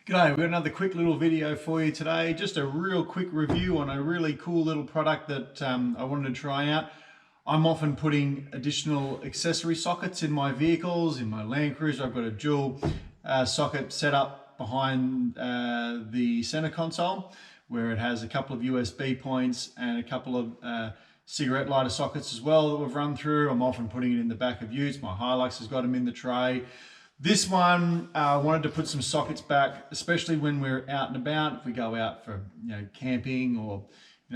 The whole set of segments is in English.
G'day, we've got another quick little video for you today. Just a real quick review on a really cool little product that I wanted to try out. I'm often putting additional accessory sockets in my vehicles. In my Land Cruiser, I've got a dual socket set up behind the center console where it has a couple of USB points and a couple of cigarette lighter sockets as well that we've run through. I'm often putting it in the back of utes. My Hilux has got them in the tray. This one, I wanted to put some sockets back, especially when we're out and about. If we go out for camping or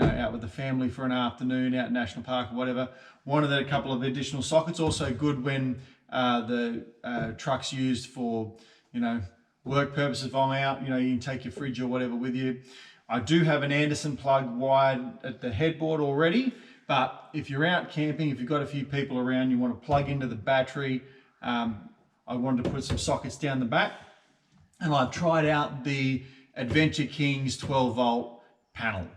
out with the family for an afternoon, out in National Park or whatever. Wanted a couple of additional sockets. Also good when the truck's used for work purposes. If I'm out, you can take your fridge or whatever with you. I do have an Anderson plug wired at the headboard already, but if you're out camping, if you've got a few people around, you want to plug into the battery. I wanted to put some sockets down the back, and I've tried out the Adventure King's 12-volt panel.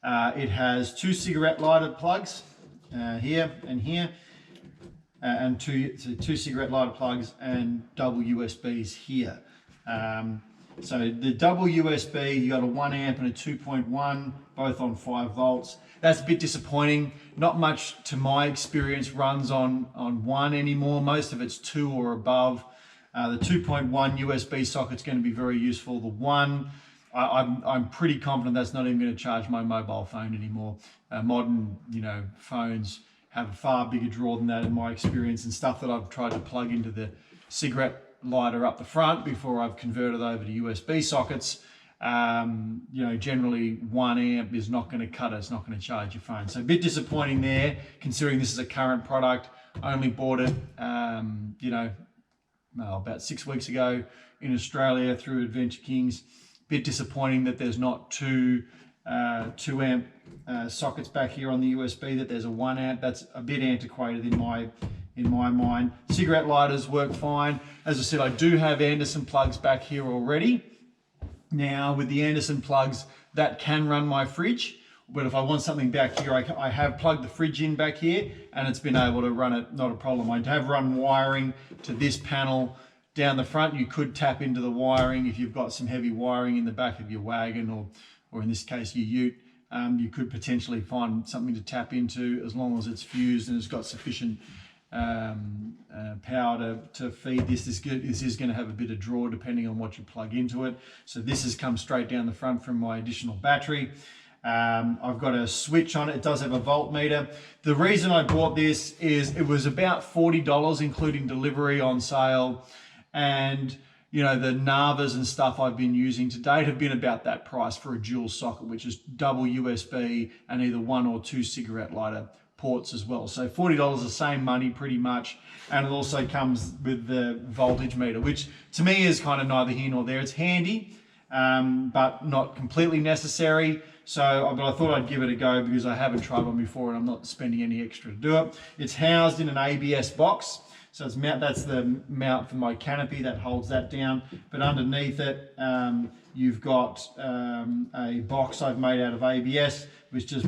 It has two cigarette lighter plugs here and here, and two cigarette lighter plugs and double USBs here. So the double USB, you got a 1 amp and a 2.1, both on 5 volts. That's a bit disappointing. Not much, to my experience, runs on 1 anymore. Most of it's 2 or above. The 2.1 USB socket's going to be very useful. The 1, I'm pretty confident that's not even going to charge my mobile phone anymore. Modern, phones have a far bigger draw than that in my experience, and stuff that I've tried to plug into the cigarette lighter up the front before I've converted over to USB sockets. Generally 1 amp is not going to cut it. It's not going to charge your phone. So a bit disappointing there, considering this is a current product. I only bought it, about 6 weeks ago in Australia through Adventure Kings. Bit disappointing that there's not two amp sockets back here on the USB, that there's a 1 amp. That's a bit antiquated in my mind. Cigarette lighters work fine. As I said, I do have Anderson plugs back here already. Now with the Anderson plugs, that can run my fridge, but if I want something back here, I have plugged the fridge in back here and it's been able to run it, not a problem. I have run wiring to this panel down the front. You could tap into the wiring if you've got some heavy wiring in the back of your wagon or in this case your ute. You could potentially find something to tap into as long as it's fused and it's got sufficient power to feed this. This is going to have a bit of draw depending on what you plug into it. So this has come straight down the front from my additional battery. I've got a switch on it. It does have a voltmeter. The reason I bought this is it was about $40 including delivery on sale, and the Narvas and stuff I've been using to date have been about that price for a dual socket, which is double USB and either 1 or 2 cigarette lighter ports as well. So $40, the same money pretty much, and it also comes with the voltage meter, which to me is kind of neither here nor there. It's handy, but not completely necessary. But I thought I'd give it a go because I haven't tried one before and I'm not spending any extra to do it. It's housed in an ABS box. So that's the mount for my canopy that holds that down. But underneath it, you've got a box I've made out of ABS, which just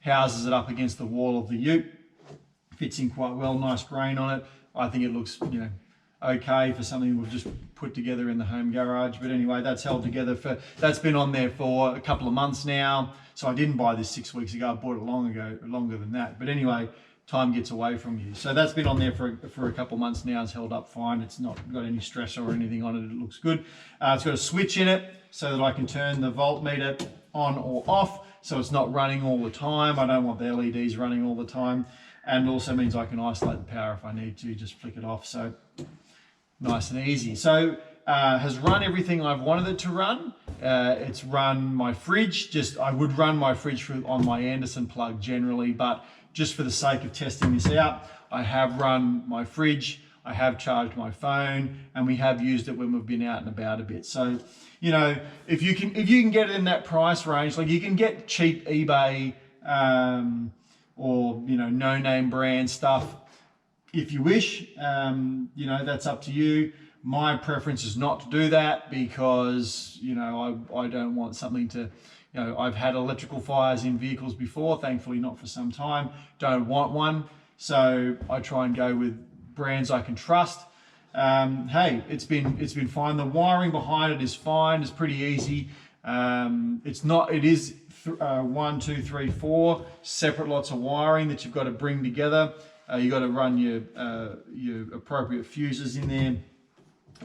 houses it up against the wall of the ute. Fits in quite well, nice grain on it. I think it looks, okay for something we've just put together in the home garage. But anyway, that's held together that's been on there for a couple of months now. So I didn't buy this 6 weeks ago, I bought it longer than that. But anyway, time gets away from you. So that's been on there for a couple of months now. It's held up fine. It's not got any stress or anything on it. It looks good. It's got a switch in it so that I can turn the voltmeter on or off, so it's not running all the time. I don't want the LEDs running all the time. And it also means I can isolate the power if I need to, just flick it off. So nice and easy. So has run everything I've wanted it to run. It's run my fridge. I would run my fridge on my Anderson plug generally, but just for the sake of testing this out, I have run my fridge, I have charged my phone, and we have used it when we've been out and about a bit. So, if you can get it in that price range, like you can get cheap eBay or no-name brand stuff if you wish. That's up to you. My preference is not to do that because I don't want something to I've had electrical fires in vehicles before, thankfully not for some time. Don't want one, so I try and go with brands I can trust. hey, it's been fine. The wiring behind it is fine. It's pretty easy. It is 1, 2, 3, 4 separate lots of wiring that you've got to bring together. You've got to run your appropriate fuses in there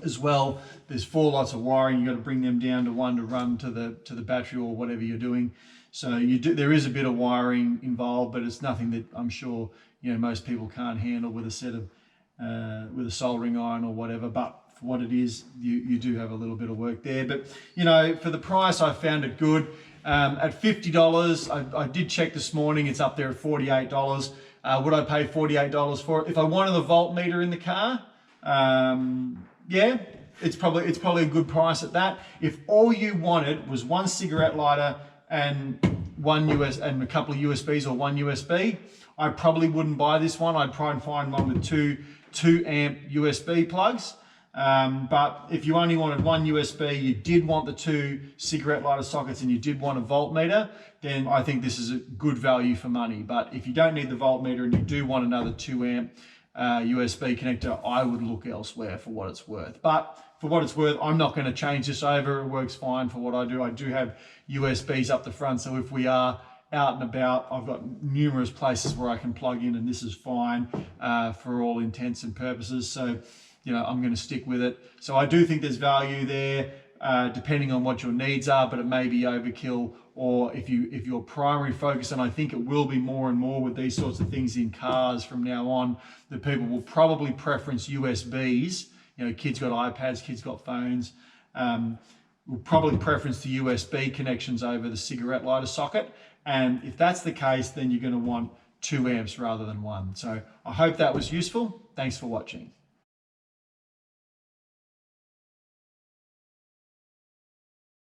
as well. There's 4 lots of wiring. You've got to bring them down to one to run to the battery or whatever you're doing. So there is a bit of wiring involved, but it's nothing that I'm sure most people can't handle with a set of with a soldering iron or whatever. But for what it is, you do have a little bit of work there. But for the price, I found it good. At $50, I did check this morning. It's up there at $48. Would I pay $48 for it if I wanted the voltmeter in the car? Yeah, it's probably a good price at that. If all you wanted was one cigarette lighter and a couple of USBs or one USB, I probably wouldn't buy this one. I'd try and find one with two amp USB plugs. But if you only wanted one USB, you did want the 2 cigarette lighter sockets, and you did want a voltmeter, then I think this is a good value for money. But if you don't need the voltmeter and you do want another 2 amp USB connector, I would look elsewhere for what it's worth. But for what it's worth, I'm not going to change this over. It works fine for what I do. I do have USBs up the front, so if we are out and about, I've got numerous places where I can plug in, and this is fine for all intents and purposes. So I'm going to stick with it. So I do think there's value there, depending on what your needs are, but it may be overkill, or if your primary focus, and I think it will be more and more with these sorts of things in cars from now on, that people will probably preference USBs. Kids got iPads, kids got phones. Will probably preference the USB connections over the cigarette lighter socket. And if that's the case, then you're going to want 2 amps rather than 1. So I hope that was useful. Thanks for watching.